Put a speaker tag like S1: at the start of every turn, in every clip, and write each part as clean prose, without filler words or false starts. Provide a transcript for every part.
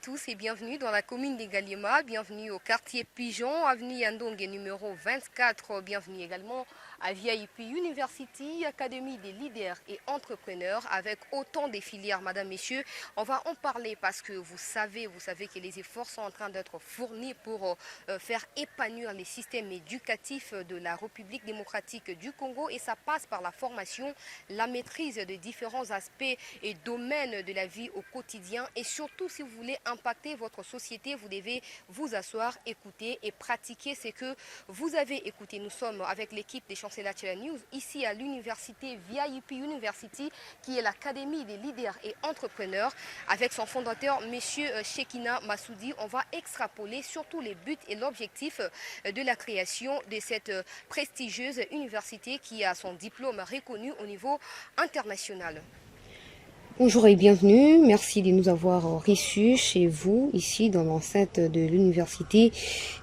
S1: tous et bienvenue dans la commune des Galliema, bienvenue au quartier Pigeon, avenue Yandong numéro 24, bienvenue également à VIP University, Académie des leaders et entrepreneurs avec autant de filières, madame, messieurs. On va en parler parce que vous savez que les efforts sont en train d'être fournis pour faire épanouir les systèmes éducatifs de la République démocratique du Congo et ça passe par la formation, la maîtrise de différents aspects et domaines de la vie au quotidien et surtout si vous voulez impacter votre société, vous devez vous asseoir, écouter et pratiquer ce que vous avez écouté. Nous sommes avec l'équipe des Chancellor News ici à l'université VIP University qui est l'académie des leaders et entrepreneurs avec son fondateur monsieur Shekina Massoudi. On va extrapoler surtout les buts et l'objectif de la création de cette prestigieuse université qui a son diplôme reconnu au niveau international. Bonjour et bienvenue, merci de nous avoir reçus chez vous, ici dans l'enceinte de l'université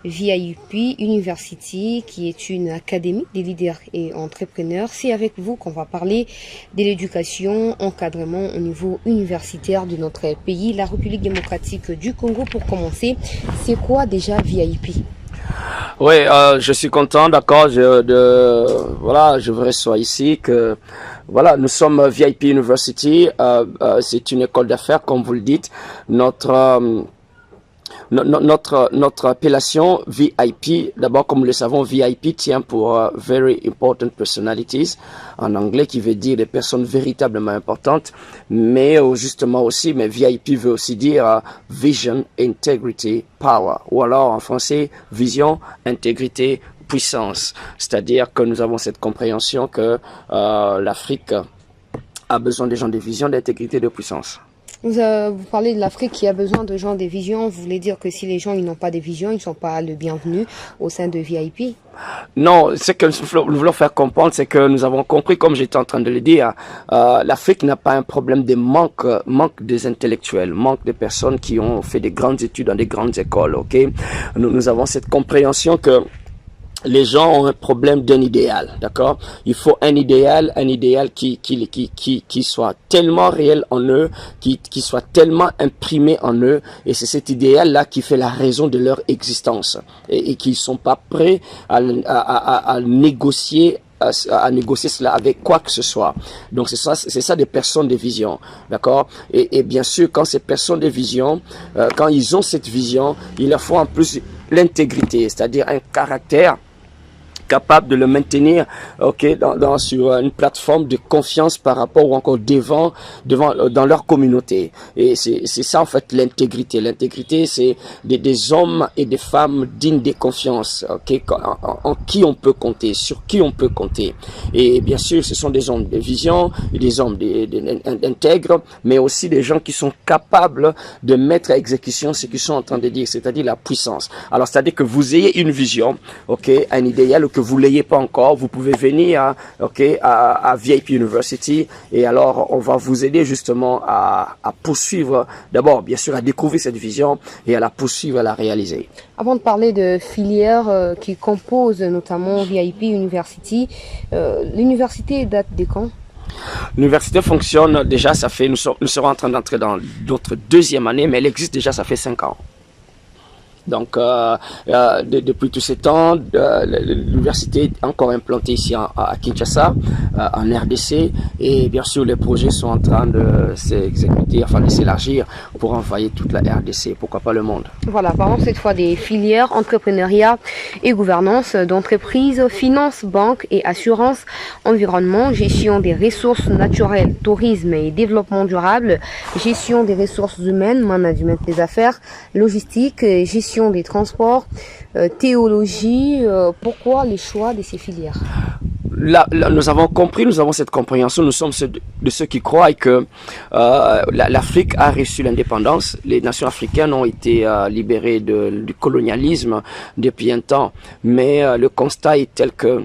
S1: VIP University, qui est une académie des leaders et entrepreneurs. C'est avec vous qu'on va parler de l'éducation, encadrement au niveau universitaire de notre pays, la République démocratique du Congo. Pour commencer, c'est quoi déjà VIP ?
S2: Oui, je suis content, d'accord, je voudrais soit ici que, voilà, nous sommes VIP University, c'est une école d'affaires, comme vous le dites, notre appellation VIP, d'abord comme nous le savons, VIP tient pour Very Important Personalities, en anglais, qui veut dire des personnes véritablement importantes, mais justement aussi, mais VIP veut aussi dire Vision, Integrity, Power, ou alors en français, Vision, Intégrité, Puissance. C'est-à-dire que nous avons cette compréhension que l'Afrique a besoin des gens de vision, d'intégrité, de puissance.
S1: Vous parlez de l'Afrique qui a besoin de gens des visions. Vous voulez dire que si les gens n'ont pas des visions, ils ne sont pas le bienvenu au sein de VIP?
S2: Non, ce que nous voulons faire comprendre, c'est que nous avons compris, comme j'étais en train de le dire, l'Afrique n'a pas un problème de manque des intellectuels, manque de personnes qui ont fait des grandes études dans des grandes écoles, ok? Nous avons cette compréhension que les gens ont un problème d'un idéal, d'accord? Il faut un idéal qui soit tellement réel en eux, qui soit tellement imprimé en eux, et c'est cet idéal-là qui fait la raison de leur existence, et qu'ils sont pas prêts à négocier cela avec quoi que ce soit. Donc c'est ça des personnes de vision, d'accord? Et bien sûr, quand ces personnes de vision, quand ils ont cette vision, il leur faut en plus l'intégrité, c'est-à-dire un caractère capable de le maintenir, ok, sur une plateforme de confiance par rapport ou encore devant dans leur communauté. Et c'est ça en fait l'intégrité. L'intégrité, c'est des hommes et des femmes dignes de confiance, ok, en qui on peut compter, sur qui on peut compter. Et bien sûr, ce sont des hommes de vision, des hommes intègres, mais aussi des gens qui sont capables de mettre à exécution ce qu'ils sont en train de dire, c'est-à-dire la puissance. Alors, c'est-à-dire que vous ayez une vision, ok, un idéal, que vous l'ayez pas encore, vous pouvez venir à VIP University et alors on va vous aider justement à poursuivre, d'abord bien sûr à découvrir cette vision et à la poursuivre, à la réaliser.
S1: Avant de parler de filières qui composent notamment VIP University, l'université date de quand?
S2: L'université fonctionne déjà, nous serons en train d'entrer dans notre deuxième année, mais elle existe déjà, ça fait 5 ans. Donc, depuis tous ces temps, l'université est encore implantée ici à Kinshasa, en RDC, et bien sûr, les projets sont en train de s'exécuter, enfin de s'élargir pour envahir toute la RDC, pourquoi pas le monde.
S1: Voilà, parlons cette fois des filières entrepreneuriat et gouvernance d'entreprises, finance, banque et assurance, environnement, gestion des ressources naturelles, tourisme et développement durable, gestion des ressources humaines, management des affaires, logistique, gestion des transports, théologie. Pourquoi les choix de ces filières?
S2: Là, nous avons compris, nous avons cette compréhension, nous sommes de ceux qui croient que l'Afrique a reçu l'indépendance. Les nations africaines ont été libérées du colonialisme depuis un temps, mais le constat est tel que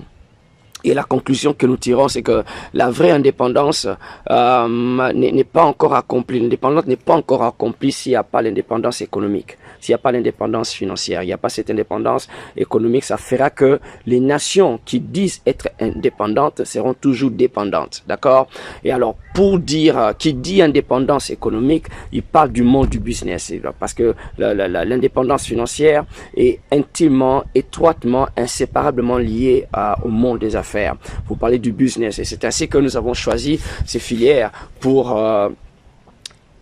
S2: et la conclusion que nous tirons, c'est que la vraie indépendance n'est pas encore accomplie. L'indépendance n'est pas encore accomplie s'il n'y a pas l'indépendance économique, s'il n'y a pas l'indépendance financière, il n'y a pas cette indépendance économique. Ça fera que les nations qui disent être indépendantes seront toujours dépendantes, d'accord? Et alors, pour dire, qui dit indépendance économique, il parle du monde du business, parce que l'indépendance financière est intimement, étroitement, inséparablement liée au monde des affaires. Vous parlez du business, et c'est ainsi que nous avons choisi ces filières pour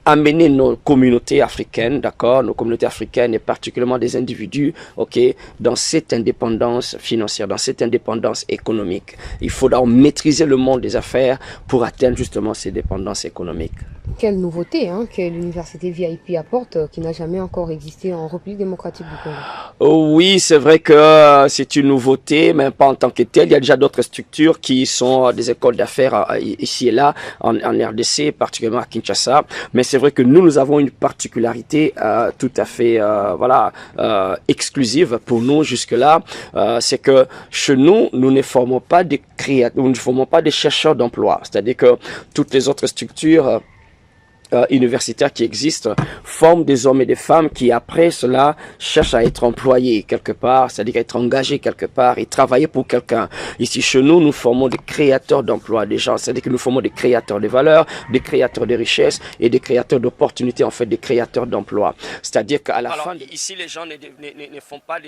S2: amener nos communautés africaines, d'accord, nos communautés africaines et particulièrement des individus, ok, dans cette indépendance financière, dans cette indépendance économique. Il faudra maîtriser le monde des affaires pour atteindre justement ces dépendances économiques.
S1: Quelle nouveauté que l'université VIP apporte qui n'a jamais encore existé en République démocratique du Congo.
S2: Oui, c'est vrai que c'est une nouveauté, mais pas en tant que telle. Il y a déjà d'autres structures qui sont des écoles d'affaires ici et là, en RDC, particulièrement à Kinshasa. Mais c'est vrai que nous avons une particularité tout à fait exclusive pour nous jusque-là. C'est que chez nous, nous ne formons pas des créateurs, nous ne formons pas des chercheurs d'emploi. C'est-à-dire que toutes les autres structures universitaires qui existent forment des hommes et des femmes qui après cela cherchent à être employés quelque part, c'est-à-dire à être engagés quelque part et travailler pour quelqu'un. Ici chez nous, nous formons des créateurs d'emplois, des gens, c'est-à-dire que nous formons des créateurs de valeur, des créateurs de richesses et des créateurs d'opportunités, en fait des créateurs d'emplois. C'est-à-dire qu'à la fin...
S3: Ici, les gens ne font pas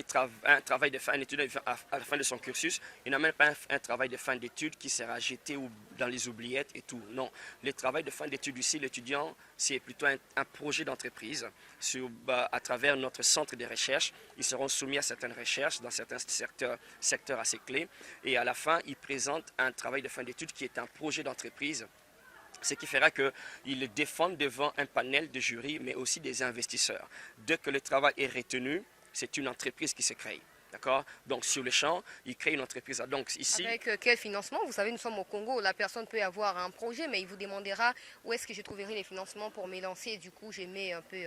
S3: un travail de fin d'études à la fin de son cursus. Ils n'ont même pas un travail de fin d'études qui sera jeté dans les oubliettes et tout. Non, le travail de fin d'études ici, l'étudiant, c'est plutôt un projet d'entreprise. À travers notre centre de recherche, ils seront soumis à certaines recherches dans certains secteurs assez clés. Et à la fin, ils présentent un travail de fin d'études qui est un projet d'entreprise. Ce qui fera qu'ils le défendent devant un panel de jury, mais aussi des investisseurs. Dès que le travail est retenu, c'est une entreprise qui se crée. D'accord? Donc, sur le champ, ils créent une entreprise. Donc, ici...
S1: Avec quel financement? Vous savez, nous sommes au Congo. La personne peut avoir un projet, mais il vous demandera où est-ce que je trouverai les financements pour m'élancer. Du coup, je mets un peu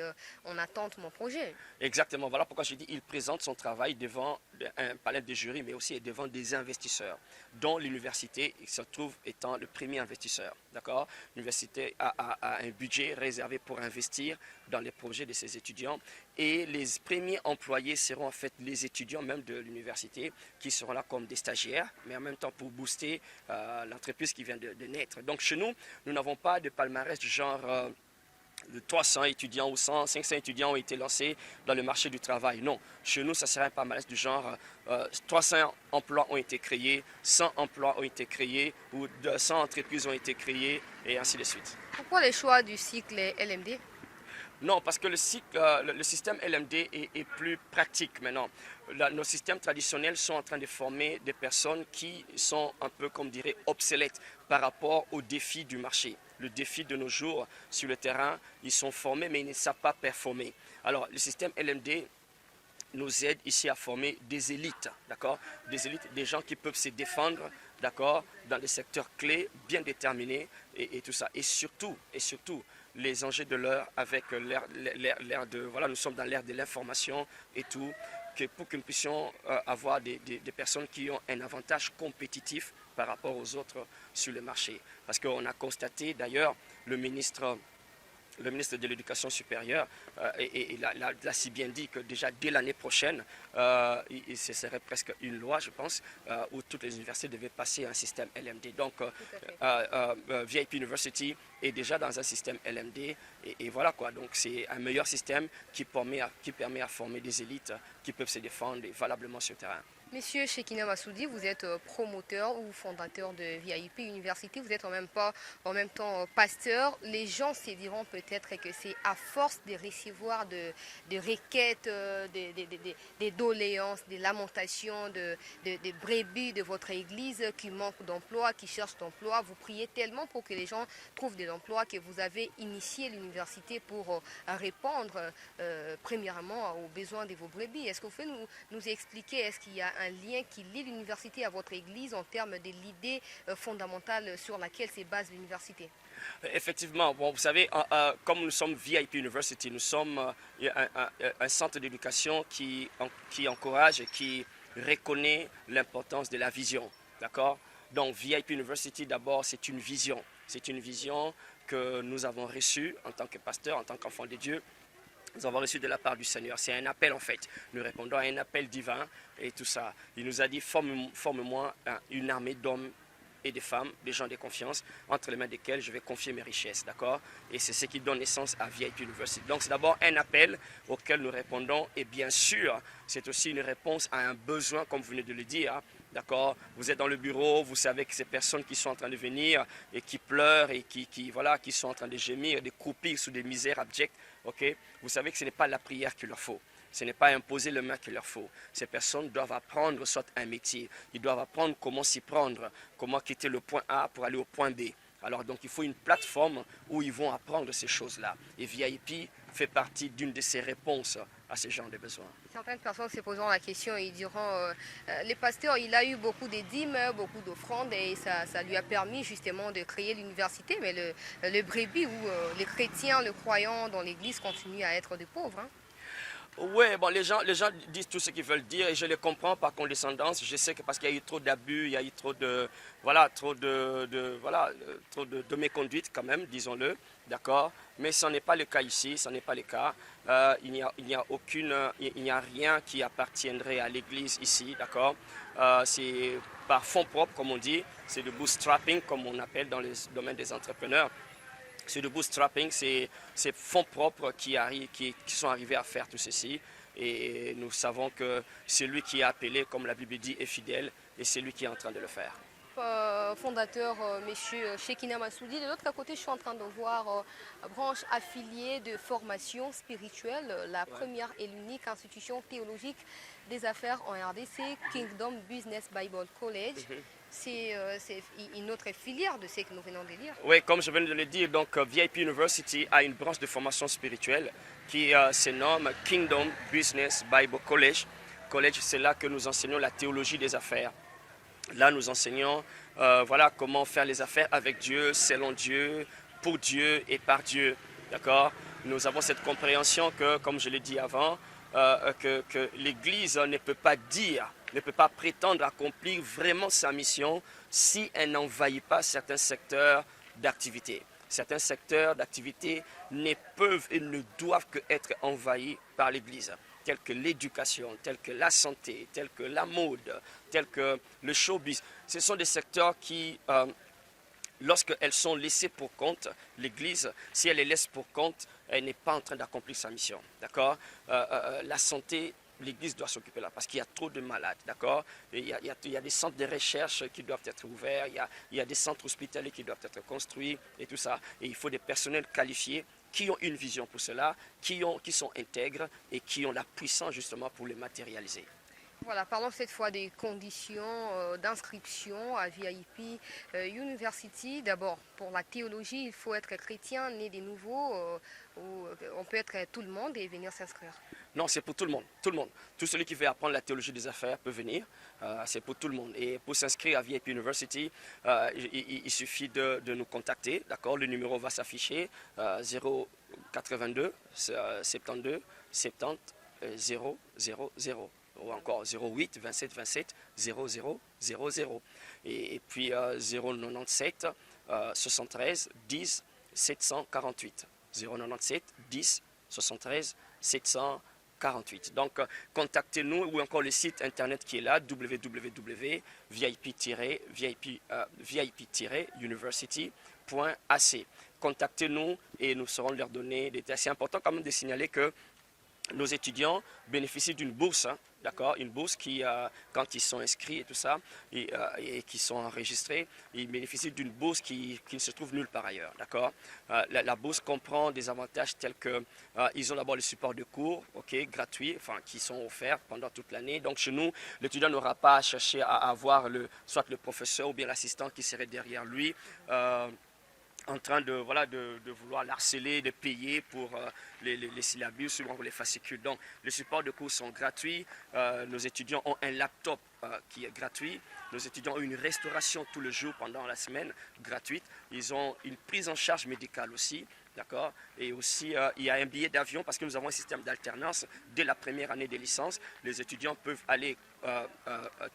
S1: en attente mon projet.
S3: Exactement. Voilà pourquoi je dis qu'il présente son travail devant un panel de jury, mais aussi devant des investisseurs, dont l'université se trouve étant le premier investisseur. D'accord? L'université a un budget réservé pour investir dans les projets de ses étudiants. Et les premiers employés seront en fait les étudiants même de l'université qui seront là comme des stagiaires, mais en même temps pour booster l'entreprise qui vient de naître. Donc chez nous, nous n'avons pas de palmarès du genre de 300 étudiants ou 100, 500 étudiants ont été lancés dans le marché du travail. Non, chez nous, ça sera un palmarès du genre 300 emplois ont été créés, 100 emplois ont été créés ou 200 entreprises ont été créées et ainsi de suite.
S1: Pourquoi le choix du cycle LMD?
S3: Non, parce que le système LMD est plus pratique maintenant. Nos systèmes traditionnels sont en train de former des personnes qui sont un peu, comme dirait, obsolètes par rapport aux défis du marché. Le défi de nos jours sur le terrain, ils sont formés mais ils ne savent pas performer. Alors, le système LMD nous aide ici à former des élites, d'accord? Des élites, des gens qui peuvent se défendre, d'accord, dans des secteurs clés, bien déterminés et tout ça. Et surtout, les enjeux de l'heure avec l'ère de... Voilà, nous sommes dans l'ère de l'information et tout, pour que nous puissions avoir des personnes qui ont un avantage compétitif par rapport aux autres sur le marché. Parce qu'on a constaté d'ailleurs, le ministre de l'Éducation supérieure l'a si bien dit que déjà dès l'année prochaine, ce serait presque une loi, je pense, où toutes les universités devaient passer à un système LMD. Donc, VIP University est déjà dans un système LMD et voilà quoi. Donc, c'est un meilleur système qui permet à former des élites qui peuvent se défendre valablement sur le terrain.
S1: Monsieur Shekina Massoudi, vous êtes promoteur ou fondateur de VIP University, vous êtes en même temps pasteur. Les gens se diront peut-être que c'est à force de recevoir de requêtes, des doléances, des lamentations, des brebis de votre église qui manquent d'emploi, qui cherchent d'emploi. Vous priez tellement pour que les gens trouvent des emplois que vous avez initié l'université pour répondre premièrement aux besoins de vos brebis. Est-ce que vous pouvez nous expliquer, est-ce qu'il y a un lien qui lie l'université à votre église en termes de l'idée fondamentale sur laquelle se base l'université?
S3: Effectivement, bon, vous savez, comme nous sommes VIP University, nous sommes un centre d'éducation qui encourage et qui reconnaît l'importance de la vision. D'accord? Donc VIP University, d'abord, c'est une vision. C'est une vision que nous avons reçue en tant que pasteur, en tant qu'enfant de Dieu. Nous avons reçu de la part du Seigneur. C'est un appel en fait. Nous répondons à un appel divin et tout ça. Il nous a dit, forme-moi une armée d'hommes et des femmes, des gens de confiance, entre les mains desquels je vais confier mes richesses, d'accord? Et c'est ce qui donne naissance à VIP University. Donc c'est d'abord un appel auquel nous répondons et bien sûr, c'est aussi une réponse à un besoin, comme vous venez de le dire, d'accord? Vous êtes dans le bureau, vous savez que ces personnes qui sont en train de venir et qui pleurent et qui sont en train de gémir, de croupir sous des misères abjectes, ok? Vous savez que ce n'est pas la prière qu'il leur faut. Ce n'est pas imposer le main qu'il leur faut. Ces personnes doivent apprendre soit un métier, ils doivent apprendre comment s'y prendre, comment quitter le point A pour aller au point B. Alors donc il faut une plateforme où ils vont apprendre ces choses-là. Et VIP fait partie d'une de ces réponses à ces gens de besoins.
S1: Certaines personnes se poseront la question et diront, le pasteur, il a eu beaucoup de dîmes, beaucoup d'offrandes et ça lui a permis justement de créer l'université. Mais le brebis ou les chrétiens, les croyants dans l'église continuent à être des pauvres. Hein.
S3: Oui, bon, les gens disent tout ce qu'ils veulent dire et je les comprends par condescendance. Je sais que parce qu'il y a eu trop d'abus, il y a eu trop de méconduite quand même, disons-le, d'accord. Mais ce n'est pas le cas ici, ce n'est pas le cas. Il n'y a rien qui appartiendrait à l'Église ici, d'accord. C'est par fonds propres, comme on dit, c'est du bootstrapping, comme on appelle dans le domaine des entrepreneurs. C'est le bootstrapping, c'est fonds propres qui sont arrivés à faire tout ceci. Et nous savons que celui qui est appelé, comme la Bible dit, est fidèle et c'est lui qui est en train de le faire.
S1: Fondateur, monsieur Shekina Massoudi. De l'autre côté, je suis en train de voir branche affiliée de formation spirituelle, la première et l'unique institution théologique des affaires en RDC, Kingdom Business Bible College. C'est une autre filière de ce que nous venons de lire.
S3: Oui, comme je viens de le dire, donc VIP University a une branche de formation spirituelle qui se nomme Kingdom Business Bible College. College, c'est là que nous enseignons la théologie des affaires. Là, nous enseignons comment faire les affaires avec Dieu, selon Dieu, pour Dieu et par Dieu. D'accord? Nous avons cette compréhension que, comme je l'ai dit avant, que l'Église ne peut pas dire, ne peut pas prétendre accomplir vraiment sa mission si elle n'envahit pas certains secteurs d'activité. Certains secteurs d'activité ne peuvent et ne doivent qu'être envahis par l'Église, tels que l'éducation, tels que la santé, tels que la mode, tels que le showbiz. Ce sont des secteurs qui, lorsqu'elles sont laissées pour compte, l'Église, si elle les laisse pour compte, elle n'est pas en train d'accomplir sa mission. D'accord? La santé, l'Église doit s'occuper là parce qu'il y a trop de malades. D'accord? Il y a des centres de recherche qui doivent être ouverts, il y a des centres hospitaliers qui doivent être construits et tout ça. Et il faut des personnels qualifiés qui ont une vision pour cela, qui sont intègres et qui ont la puissance justement pour les matérialiser.
S1: Voilà, parlons cette fois des conditions d'inscription à VIP University. D'abord, pour la théologie, il faut être chrétien, né de nouveau, ou on peut être tout le monde et venir s'inscrire.
S3: Non, c'est pour tout le monde, tout le monde. Tout celui qui veut apprendre la théologie des affaires peut venir, c'est pour tout le monde. Et pour s'inscrire à VIP University, il suffit de nous contacter, d'accord? Le numéro va s'afficher, 082 72 70 000. Ou encore 08 27 27 00 00 et puis 097 73 10 748 097 10 73 748. Donc contactez-nous ou encore le site internet qui est là, www.vip-university.ac. Contactez-nous et nous saurons leur donner des détails. C'est important quand même de signaler que nos étudiants bénéficient d'une bourse, hein, d'accord, une bourse qui, quand ils sont inscrits et tout ça, et qui sont enregistrés, ils bénéficient d'une bourse qui ne se trouve nulle part ailleurs, d'accord. La bourse comprend des avantages tels que ils ont d'abord le support de cours, gratuits, enfin qui sont offerts pendant toute l'année. Donc chez nous, l'étudiant n'aura pas à chercher à avoir soit le professeur ou bien l'assistant qui serait derrière lui. En train de vouloir l'harceler, de payer pour les syllabus ou les fascicules. Donc, les supports de cours sont gratuits. Nos étudiants ont un laptop qui est gratuit. Nos étudiants ont une restauration tout le jour pendant la semaine gratuite. Ils ont une prise en charge médicale aussi. D'accord. Et aussi, il y a un billet d'avion parce que nous avons un système d'alternance. Dès la première année des licences, les étudiants peuvent aller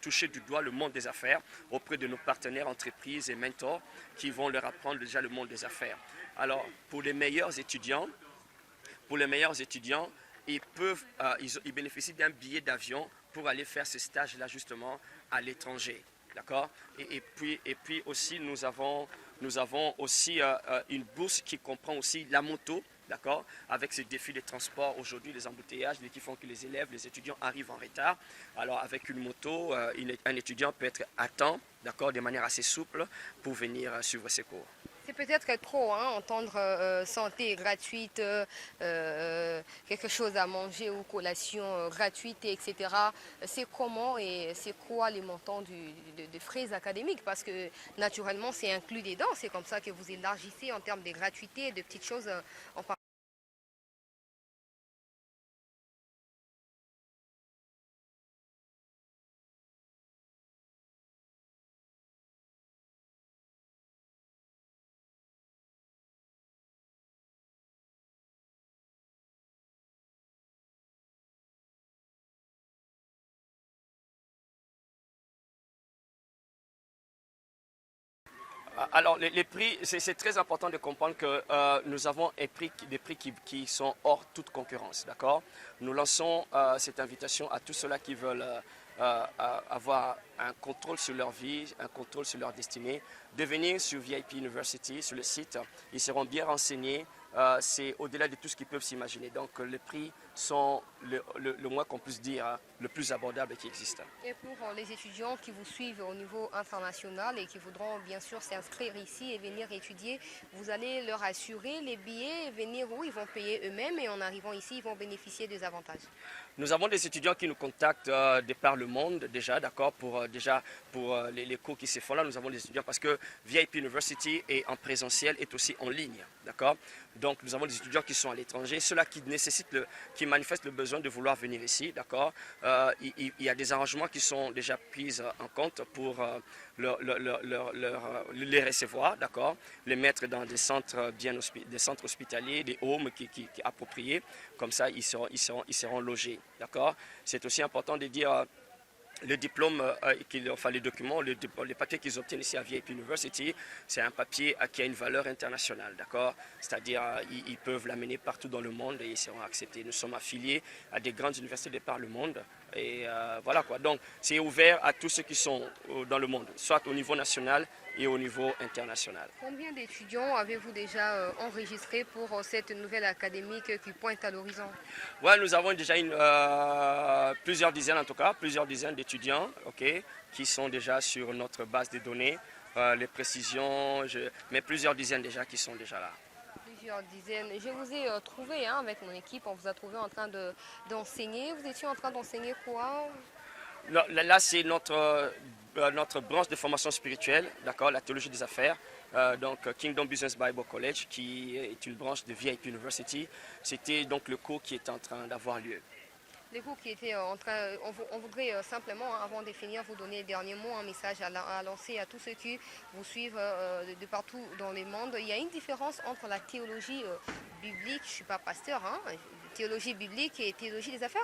S3: toucher du doigt le monde des affaires auprès de nos partenaires entreprises et mentors qui vont leur apprendre déjà le monde des affaires. Alors, pour les meilleurs étudiants, ils bénéficient d'un billet d'avion pour aller faire ce stage-là justement à l'étranger. d'accord? Et puis aussi, nous avons aussi une bourse qui comprend aussi la moto, d'accord? Avec ces défis de transport aujourd'hui, les embouteillages, qui font que les élèves, les étudiants arrivent en retard. Alors avec une moto, un étudiant peut être à temps, d'accord, de manière assez souple pour venir suivre ses cours.
S1: C'est peut-être trop, hein, entendre santé gratuite, quelque chose à manger ou collation gratuite, etc. C'est comment et c'est quoi les montants de frais académiques? Parce que naturellement, c'est inclus dedans. C'est comme ça que vous élargissez en termes de gratuité et de petites choses en particulier.
S3: Alors, les prix, c'est très important de comprendre que nous avons des prix qui sont hors toute concurrence, d'accord? Nous lançons cette invitation à tous ceux-là qui veulent avoir un contrôle sur leur vie, un contrôle sur leur destinée, de venir sur VIP University, sur le site. Ils seront bien renseignés. C'est au-delà de tout ce qu'ils peuvent s'imaginer. Donc, les prix sont le moins qu'on puisse dire, hein, le plus abordable qui existe.
S1: Et pour les étudiants qui vous suivent au niveau international et qui voudront bien sûr s'inscrire ici et venir étudier, vous allez leur assurer les billets et venir où ils vont payer eux-mêmes et en arrivant ici, ils vont bénéficier des avantages.
S3: Nous avons des étudiants qui nous contactent de par le monde déjà, d'accord, pour les cours qui se font là. Nous avons des étudiants parce que VIP University est en présentiel, est aussi en ligne, d'accord. Donc nous avons des étudiants qui sont à l'étranger, ceux-là qui manifestent le besoin de vouloir venir ici, d'accord. Il y a des arrangements qui sont déjà pris en compte pour les recevoir, d'accord, les mettre dans des centres des centres hospitaliers, des homes qui appropriés, comme ça ils seront logés, d'accord. C'est aussi important de dire le diplôme, enfin les documents, les papiers qu'ils obtiennent ici à VIP University, c'est un papier qui a une valeur internationale, d'accord? C'est-à-dire ils peuvent l'amener partout dans le monde et ils seront acceptés. Nous sommes affiliés à des grandes universités de par le monde et voilà quoi. Donc c'est ouvert à tous ceux qui sont dans le monde, soit au niveau national et au niveau international.
S1: Combien d'étudiants avez-vous déjà enregistrés pour cette nouvelle académique qui pointe à l'horizon?
S3: Ouais, nous avons déjà plusieurs dizaines en tout cas, plusieurs dizaines d'étudiants, ok, qui sont déjà sur notre base de données. Les précisions, mais plusieurs dizaines déjà qui sont déjà là.
S1: Plusieurs dizaines. Je vous ai trouvé hein, avec mon équipe, on vous a trouvé en train d'enseigner. Vous étiez en train d'enseigner quoi?
S3: Là, c'est notre branche de formation spirituelle, d'accord, la théologie des affaires. Donc Kingdom Business Bible College, qui est une branche de VIP University. C'était donc le cours qui est en train d'avoir lieu.
S1: Les cours qui étaient en train, on voudrait simplement, hein, avant de finir, vous donner le dernier mot, un message à lancer à tous ceux qui vous suivent de partout dans le monde. Il y a une différence entre la théologie biblique, je ne suis pas pasteur, hein, théologie biblique et théologie des affaires?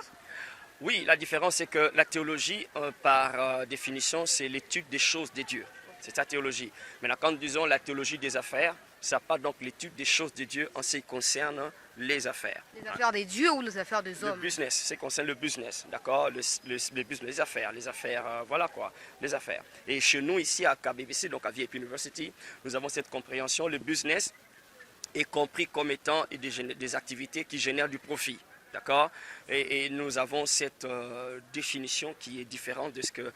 S3: Oui, la différence c'est que la théologie, par définition, c'est l'étude des choses de Dieu. C'est sa théologie. Maintenant, quand nous disons la théologie des affaires, ça part donc l'étude des choses de Dieu en ce qui concerne les affaires.
S1: Les affaires des dieux ou les affaires des hommes?
S3: Le business, c'est ce qui concerne le business, d'accord, le business, les affaires, voilà quoi, les affaires. Et chez nous ici à KBBC, donc à VIP University, nous avons cette compréhension, le business est compris comme étant des activités qui génèrent du profit. D'accord, et nous avons cette définition qui est différente de ce que,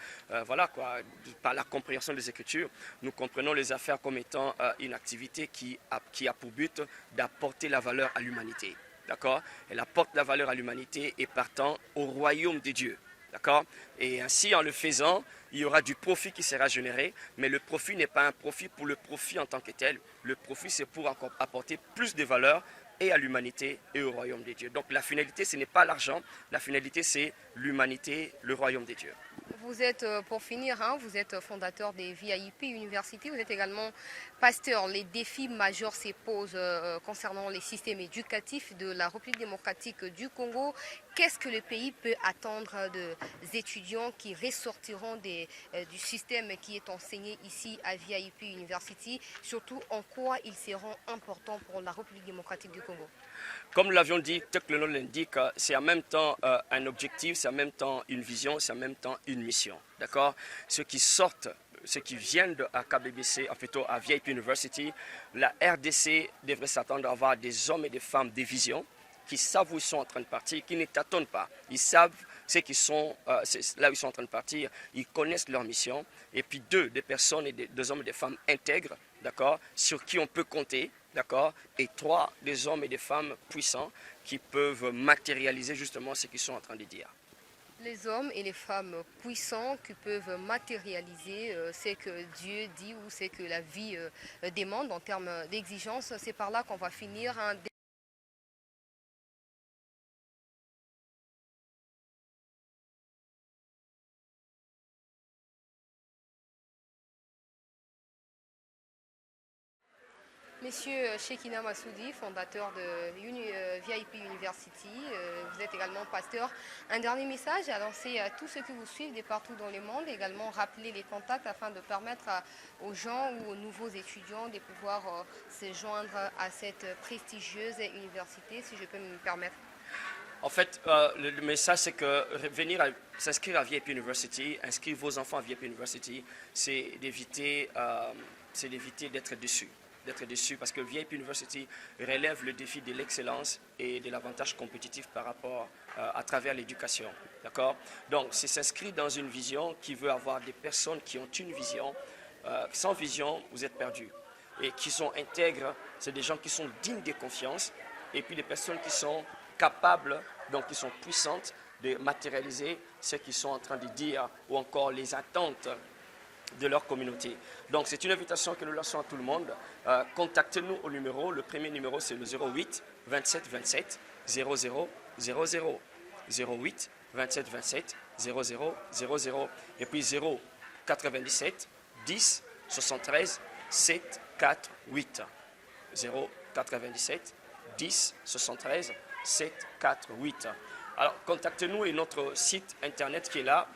S3: voilà quoi, par la compréhension des Écritures, nous comprenons les affaires comme étant une activité qui a pour but d'apporter la valeur à l'humanité. D'accord, elle apporte la valeur à l'humanité et partant au royaume de Dieu. D'accord, et ainsi en le faisant, il y aura du profit qui sera généré, mais le profit n'est pas un profit pour le profit en tant que tel. Le profit, c'est pour apporter plus de valeur et à l'humanité et au royaume des dieux. Donc la finalité, ce n'est pas l'argent, la finalité, c'est l'humanité, le royaume des dieux.
S1: Vous êtes, pour finir, hein, vous êtes fondateur des VIP University, vous êtes également pasteur. Les défis majeurs se posent concernant les systèmes éducatifs de la République démocratique du Congo. Qu'est-ce que le pays peut attendre des étudiants qui ressortiront du système qui est enseigné ici à VIP University? Surtout, en quoi ils seront importants pour la République démocratique du Congo?
S3: Comme nous l'avions dit, tel que le nom l'indique, c'est en même temps un objectif, c'est en même temps une vision, c'est en même temps une mission. mission, d'accord? Ceux qui sortent, ceux qui viennent à KBBC, en fait à VIP University, la RDC devrait s'attendre à avoir des hommes et des femmes des visions qui savent où ils sont en train de partir, qui ne tâtonnent pas. Ils savent qu'ils sont, là où ils sont en train de partir, ils connaissent leur mission. Et puis des personnes et des hommes et des femmes intègres, d'accord, sur qui on peut compter, d'accord. Et 3, des hommes et des femmes puissants qui peuvent matérialiser justement ce qu'ils sont en train de dire.
S1: Les hommes et les femmes puissants qui peuvent matérialiser ce que Dieu dit ou ce que la vie demande en termes d'exigence. C'est par là qu'on va finir. Monsieur Shekina Massoudi, fondateur de VIP University, vous êtes également pasteur. Un dernier message à lancer à tous ceux qui vous suivent de partout dans le monde, également rappeler les contacts afin de permettre aux gens ou aux nouveaux étudiants de pouvoir se joindre à cette prestigieuse université, si je peux me permettre.
S3: En fait, le message, c'est que s'inscrire à VIP University, inscrire vos enfants à VIP University, c'est d'éviter d'être déçu. Parce que VIP University relève le défi de l'excellence et de l'avantage compétitif par rapport à travers l'éducation. D'accord? Donc, c'est s'inscrire dans une vision qui veut avoir des personnes qui ont une vision. Sans vision, vous êtes perdu. Et qui sont intègres, c'est des gens qui sont dignes de confiance et puis des personnes qui sont capables, donc qui sont puissantes de matérialiser ce qu'ils sont en train de dire ou encore les attentes de leur communauté. Donc, c'est une invitation que nous lançons à tout le monde. Contactez-nous au numéro. Le premier numéro, c'est le 08 27 27 00 00. 08 27 27 00 00. Et puis 0 97 10 73 7 4 8. 0 97 10 73 7 4 8. Alors, contactez-nous et notre site internet qui est là,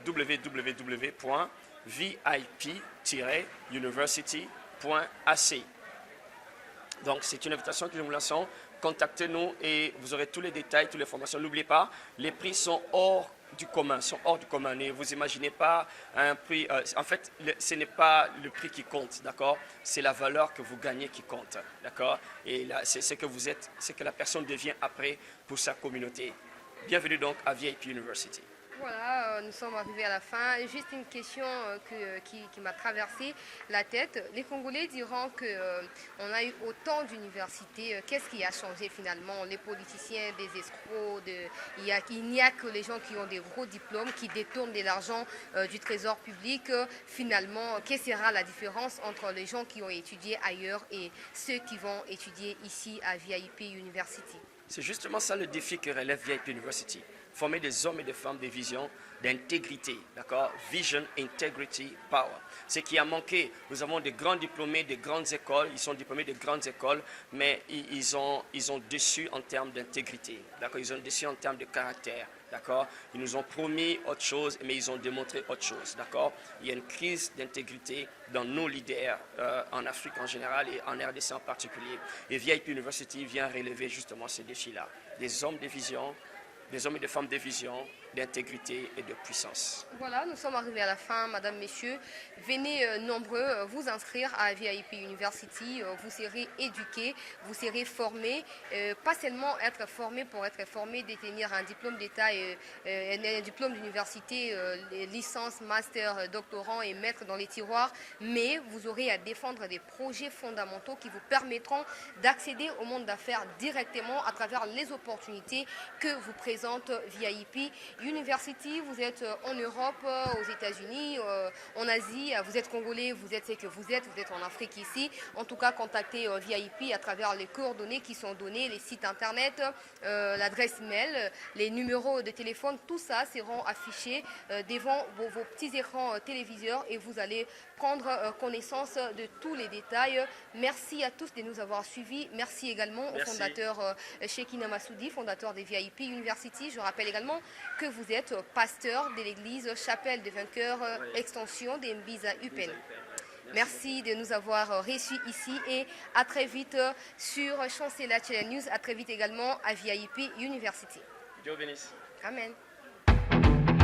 S3: www.vip-university.ac. Donc, c'est une invitation que nous vous lançons. Contactez-nous et vous aurez tous les détails, toutes les informations. N'oubliez pas, les prix sont hors du commun. Ne vous imaginez pas un prix. En fait, ce n'est pas le prix qui compte, d'accord? C'est la valeur que vous gagnez qui compte, d'accord? Et là, c'est ce que vous êtes, c'est que la personne devient après pour sa communauté. Bienvenue donc à VIP University.
S1: Voilà, nous sommes arrivés à la fin. Juste une question qui m'a traversé la tête. Les Congolais diront qu'on a eu autant d'universités. Qu'est-ce qui a changé finalement? Les politiciens, des escrocs, il n'y a que les gens qui ont des gros diplômes, qui détournent de l'argent du trésor public. Finalement, quelle sera la différence entre les gens qui ont étudié ailleurs et ceux qui vont étudier ici à VIP University?
S3: C'est justement ça le défi que relève VIP University. Former des hommes et des femmes de vision, d'intégrité, d'accord? Vision, integrity, power. Ce qui a manqué, nous avons des grands diplômés des grandes écoles, ils sont diplômés des grandes écoles, mais ils ont déçu en termes d'intégrité, d'accord? Ils ont déçu en termes de caractère, d'accord? Ils nous ont promis autre chose, mais ils ont démontré autre chose, d'accord? Il y a une crise d'intégrité dans nos leaders en Afrique en général et en RDC en particulier. Et VIP University vient relever justement ces défis-là. Des hommes de vision, des hommes et des femmes de vision, d'intégrité et de puissance.
S1: Voilà, nous sommes arrivés à la fin, madame, messieurs. Venez nombreux vous inscrire à VIP University. Vous serez éduqués, vous serez formés. Pas seulement être formé pour être formé, détenir un diplôme d'État, un diplôme d'université, licence, master, doctorant et mettre dans les tiroirs, mais vous aurez à défendre des projets fondamentaux qui vous permettront d'accéder au monde d'affaires directement à travers les opportunités que vous présente VIP University. Vous êtes en Europe, aux États-Unis, en Asie, vous êtes congolais, vous êtes ce que vous êtes en Afrique ici. En tout cas, contactez VIP à travers les coordonnées qui sont données, les sites internet, l'adresse mail, les numéros de téléphone, tout ça seront affichés devant vos petits écrans téléviseurs et vous allez prendre connaissance de tous les détails. Merci à tous de nous avoir suivis. Merci également au fondateur Shekina Massoudi, fondateur des VIP University. Je rappelle également que vous êtes pasteur de l'église Chapelle des Vainqueurs, extension des Mbiza Upen. Merci de nous avoir reçus ici et à très vite sur Chancela Channel News, à très vite également à VIP University.
S3: Dieu bénisse.
S1: Amen.